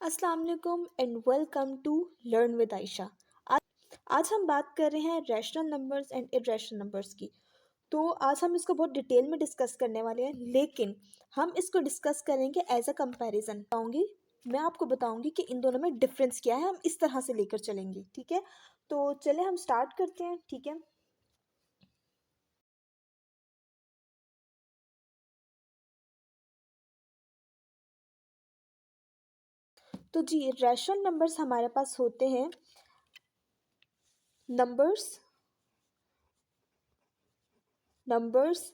अस्सलाम वालेकुम and welcome to learn with Ayesha. आज हम बात कर रहे हैं rational numbers and irrational numbers की। तो आज हम इसको बहुत डिटेल में डिस्कस करने वाले हैं, लेकिन हम इसको डिस्कस करेंगे एज अ कंपैरिजन। मैं आपको बताऊंगी कि इन दोनों में डिफरेंस क्या है, हम इस तरह से लेकर चलेंगे। ठीक है, तो चले हम स्टार्ट करते हैं। ठीक है, तो जी रैशनल नंबर्स हमारे पास होते हैं numbers numbers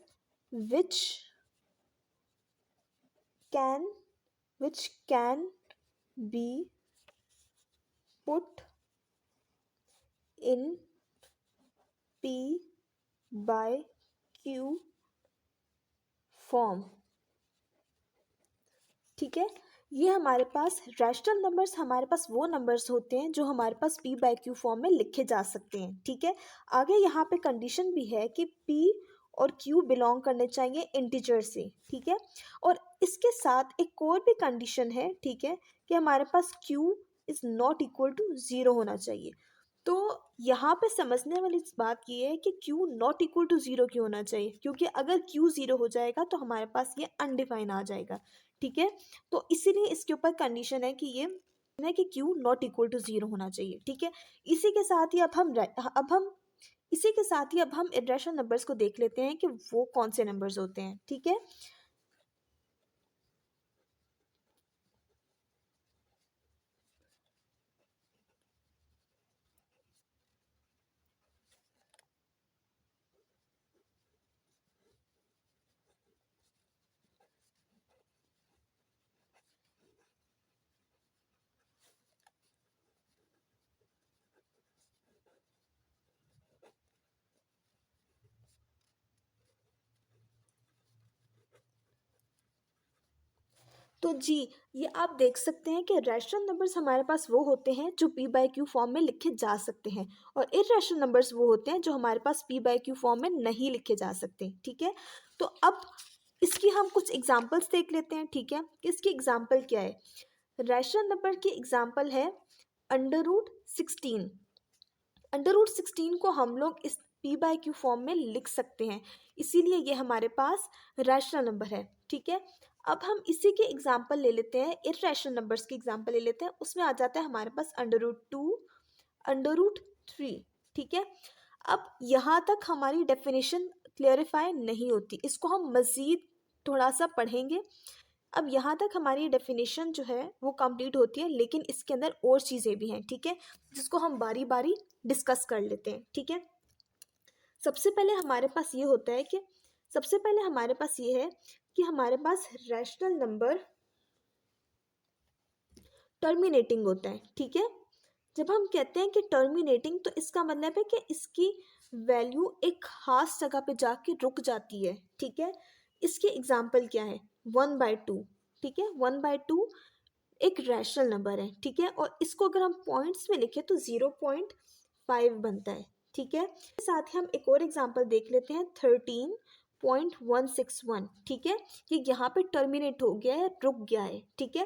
which can which can be put in P by Q form. ठीक है, ये हमारे पास रैशनल नंबर्स, हमारे पास वो नंबर्स होते हैं जो हमारे पास P बाय Q फॉर्म में लिखे जा सकते हैं। ठीक है, आगे यहाँ पे कंडीशन भी है कि P और Q बिलोंग करने चाहिए इंटीजर से। ठीक है, और इसके साथ एक और भी कंडीशन है। ठीक है, कि हमारे पास Q is not equal to zero होना चाहिए। तो यहाँ पे समझने वाली बात ये है कि Q not equal to zero क्यों होना चाहिए, क्योंकि अगर Q ज़ीरो हो जाएगा तो हमारे पास ये अनडिफाइन आ जाएगा। ठीक है, तो इसीलिए इसके ऊपर कंडीशन है कि ये है कि Q not equal to zero होना चाहिए। ठीक है, इसी के साथ ही अब हम इरेशनल नंबर्स को देख लेते हैं कि वो कौन से नंबर्स होते हैं। ठीक है, तो जी ये आप देख सकते हैं कि रैशनल नंबर्स हमारे पास वो होते हैं जो P बाय Q फॉर्म में लिखे जा सकते हैं, और इरेशनल नंबर्स वो होते हैं जो हमारे पास P बाय Q फॉर्म में नहीं लिखे जा सकते। ठीक है, तो अब इसकी हम कुछ एग्जांपल्स देख लेते हैं। ठीक है, इसकी एग्जांपल क्या है? रैशनल नंबर की एग्जांपल है √16। √16 को हम लोग इस P बाय Q फॉर्म में लिख सकते हैं, इसीलिए ये हमारे पास रैशनल नंबर है। ठीक है, अब हम इसी के एग्जांपल ले लेते हैं, इर्रेशनल नंबर्स की एग्जांपल ले लेते हैं। उसमें आ जाता है हमारे पास √2, √3। ठीक है, अब यहाँ तक हमारी डेफिनेशन क्लियरिफाई नहीं होती, इसको हम मज़ीद थोड़ा सा पढ़ेंगे। अब यहाँ तक हमारी डेफिनेशन जो है वो कंप्लीट होती है, लेकिन इसके अंदर और चीज़ें भी हैं। ठीक है, जिसको हम बारी बारी डिस्कस कर लेते हैं। ठीक है, सबसे पहले हमारे पास ये होता है कि सबसे पहले हमारे पास ये है कि हमारे पास रैशनल नंबर टर्मिनेटिंग होता है। ठीक है, जब हम कहते हैं कि टर्मिनेटिंग, तो इसका मतलब है कि इसकी वैल्यू एक खास जगह पे जाके रुक जाती है। ठीक है, इसकी एग्जांपल क्या है? 1/2। ठीक है, 1/2 एक रैशनल नंबर है। ठीक है, और इसको अगर हम पॉइंट्स में लिखें तो 0.5 बनता है। ठीक है, साथ ही हम एक और एग्जांपल देख लेते हैं 13.161। ठीक है, ये यहाँ पे टर्मिनेट हो गया है, रुक गया है। ठीक है,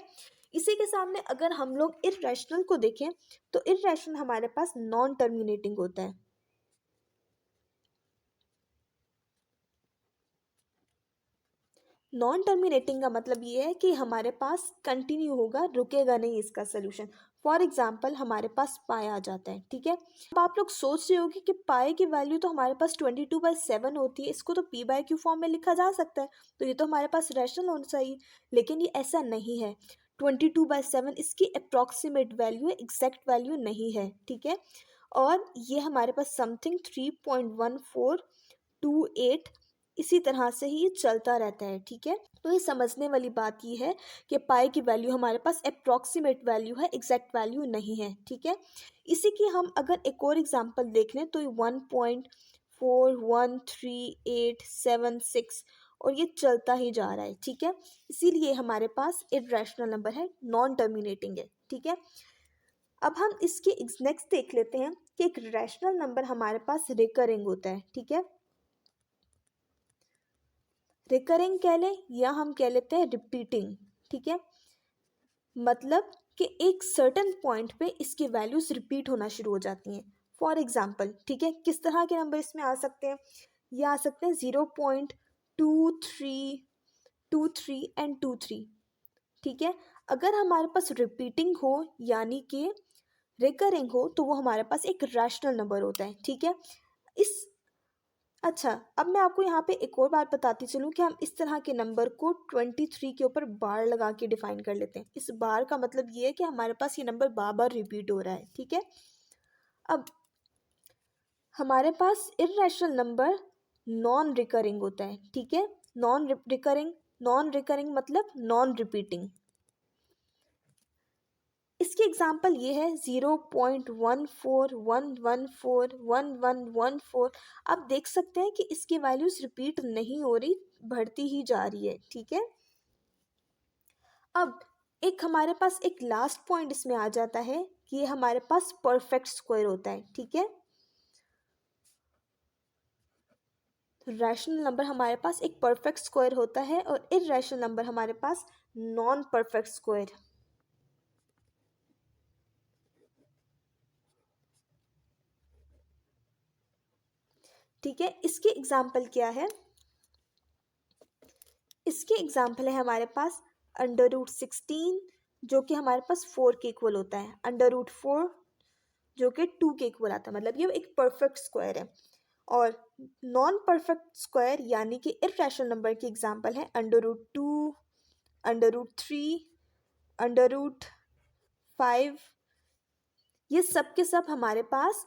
इसी के सामने अगर हम लोग इर्रेशनल को देखें तो इर्रेशनल हमारे पास नॉन टर्मिनेटिंग होता है। नॉन टर्मिनेटिंग का मतलब ये है कि हमारे पास कंटिन्यू होगा, रुकेगा नहीं इसका सोल्यूशन। फॉर एग्जाम्पल हमारे पास पाई आ जाता है। ठीक है, अब आप लोग सोच रहे होगे कि पाई की वैल्यू तो हमारे पास 22/7 होती है, इसको तो P बाय Q फॉर्म में लिखा जा सकता है, तो ये तो हमारे पास रैशनल होना चाहिए। लेकिन ये ऐसा नहीं है। 22/7 इसकी अप्रॉक्सीमेट वैल्यू है, एग्जैक्ट वैल्यू नहीं है। ठीक है, और ये हमारे पास समथिंग 3.1428 इसी तरह से ही ये चलता रहता है। ठीक है, तो ये समझने वाली बात ये है कि पाई की वैल्यू हमारे पास अप्रॉक्सीमेट वैल्यू है, एग्जैक्ट वैल्यू नहीं है। ठीक है, इसी की हम अगर एक और एग्जांपल देख लें तो 1.41386 और ये चलता ही जा रहा है। ठीक है, इसीलिए हमारे पास इरेशनल नंबर है, नॉन टर्मिनेटिंग है। ठीक है, अब हम इसकी नेक्स्ट देख लेते हैं कि एक रैशनल नंबर हमारे पास रिकरिंग होता है। ठीक है, रिकरिंग कह लें या हम कह लेते हैं रिपीटिंग। ठीक है, मतलब कि एक सर्टन पॉइंट पे इसकी वैल्यूज रिपीट होना शुरू हो जाती हैं। फॉर एग्जाम्पल, ठीक है, किस तरह के नंबर इसमें आ सकते हैं? ये आ सकते हैं 0.2323 एंड 23। ठीक है, अगर हमारे पास रिपीटिंग हो यानी कि रिकरिंग हो तो वो हमारे पास एक रैशनल नंबर होता है। ठीक है, इस अच्छा, अब मैं आपको यहाँ पे एक और बात बताती चलूँ कि हम इस तरह के नंबर को 23 के ऊपर बार लगा के डिफाइन कर लेते हैं। इस बार का मतलब ये है कि हमारे पास ये नंबर बार बार रिपीट हो रहा है। ठीक है, अब हमारे पास इर्रेशनल नंबर नॉन रिकरिंग होता है। ठीक है, नॉन रिकरिंग मतलब नॉन रिपीटिंग। इसकी एग्जाम्पल ये है 0.1411411114। आप देख सकते हैं कि इसकी वैल्यूज रिपीट नहीं हो रही, बढ़ती ही जा रही है। ठीक है, अब एक हमारे पास एक लास्ट पॉइंट इसमें आ जाता है कि ये हमारे पास परफेक्ट स्क्वायर होता है। ठीक है, रैशनल नंबर हमारे पास एक परफेक्ट स्क्वायर होता है और इर्रेशनल नंबर हमारे पास नॉन परफेक्ट स्क्वायर। ठीक है, इसकी एग्जाम्पल क्या है? इसके एग्जाम्पल है हमारे पास √16 जो कि हमारे पास 4 के इक्वल होता है, √4 जो कि 2 के इक्वल आता है। मतलब ये एक परफेक्ट स्क्वायर है। और नॉन परफेक्ट स्क्वायर यानी कि इर्रेशनल नंबर की एग्जाम्पल है √2, √3, √5। ये सब के सब हमारे पास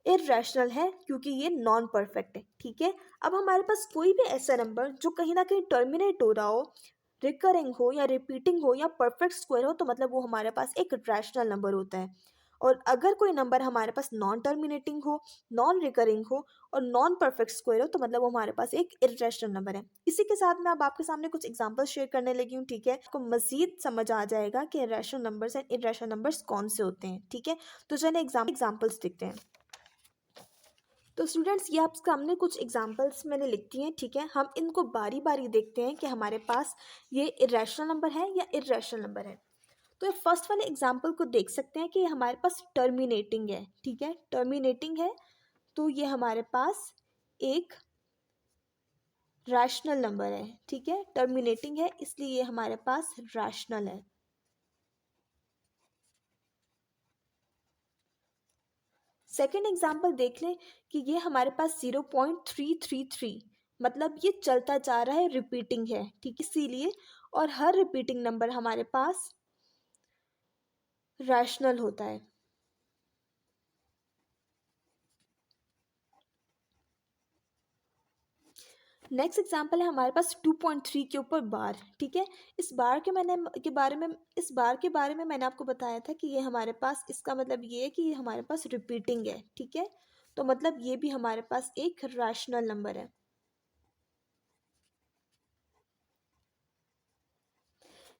इर्रेशनल है क्योंकि ये नॉन परफेक्ट है। ठीक है, अब हमारे पास कोई भी ऐसा नंबर जो कहीं ना कहीं टर्मिनेट हो रहा हो, रिकरिंग हो या रिपीटिंग हो या परफेक्ट स्क्वायर हो, तो मतलब वो हमारे पास एक रैशनल नंबर होता है। और अगर कोई नंबर हमारे पास नॉन टर्मिनेटिंग हो, नॉन रिकरिंग हो और नॉन परफेक्ट स्क्वायर हो, तो मतलब वो हमारे पास एक इर्रेशनल नंबर है। इसी के साथ मैं अब आपके सामने कुछ एग्जांपल शेयर करने लगी हूँ। ठीक है, आपको मजीद समझ आ जाएगा कि rational numbers and irrational numbers कौन से होते हैं। ठीक है, तो चलिए एग्जाम्पल्स देखते हैं। तो स्टूडेंट्स, ये आप सामने कुछ एग्जांपल्स मैंने लिख दिए हैं। ठीक है, हम इनको बारी बारी देखते हैं कि हमारे पास ये इरेशनल नंबर है या इर्रेशनल नंबर है। तो फर्स्ट वाले एग्जांपल को देख सकते हैं कि हमारे पास टर्मिनेटिंग है। ठीक है, टर्मिनेटिंग है तो ये हमारे पास एक रैशनल नंबर है। ठीक है, टर्मिनेटिंग है इसलिए ये हमारे पास रैशनल है। सेकेंड एग्जाम्पल देख लें कि ये हमारे पास 0.333 मतलब ये चलता जा रहा है, रिपीटिंग है। ठीक, इसीलिए और हर रिपीटिंग नंबर हमारे पास रैशनल होता है। नेक्स्ट एग्जाम्पल है हमारे पास 2.3 के ऊपर बार। ठीक है, इस बार के बारे में मैंने आपको बताया था कि ये हमारे पास, इसका मतलब ये है कि ये हमारे पास रिपीटिंग है। ठीक है, तो मतलब ये भी हमारे पास एक रैशनल नंबर है।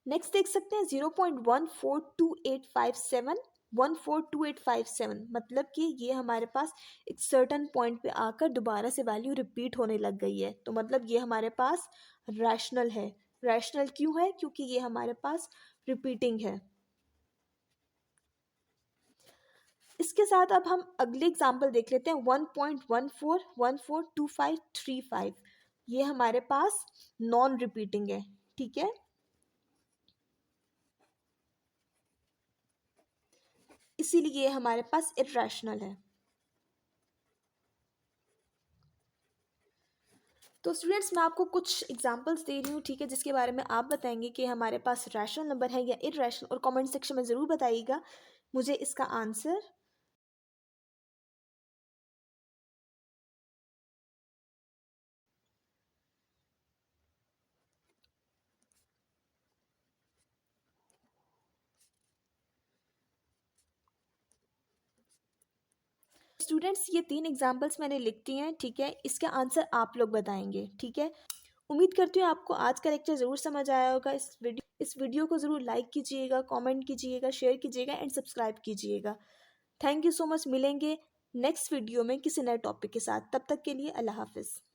नेक्स्ट देख सकते हैं 0.142857 मतलब कि ये हमारे पास एक सर्टन पॉइंट पे आकर दोबारा से वैल्यू रिपीट होने लग गई है, तो मतलब ये हमारे पास रैशनल है। रैशनल क्यों है? क्योंकि ये हमारे पास रिपीटिंग है। इसके साथ अब हम अगले एग्जाम्पल देख लेते हैं 1.14142535। ये हमारे पास नॉन रिपीटिंग है। ठीक है, इसीलिए हमारे पास इर्रेशनल है। तो स्टूडेंट्स, मैं आपको कुछ एग्जांपल्स दे रही हूँ। ठीक है, जिसके बारे में आप बताएंगे कि हमारे पास रैशनल नंबर है या इर्रेशनल, और कमेंट सेक्शन में ज़रूर बताइएगा मुझे इसका आंसर। स्टूडेंट्स, ये 3 एग्जांपल्स मैंने लिख दिए हैं। ठीक है, इसका आंसर आप लोग बताएंगे। ठीक है, उम्मीद करती हूँ आपको आज का लेक्चर ज़रूर समझ आया होगा। इस वीडियो को ज़रूर लाइक कीजिएगा, कमेंट कीजिएगा, शेयर कीजिएगा एंड सब्सक्राइब कीजिएगा। Thank you so much. मिलेंगे नेक्स्ट वीडियो में किसी नए टॉपिक के साथ। तब तक के लिए अल्लाह हाफिज़।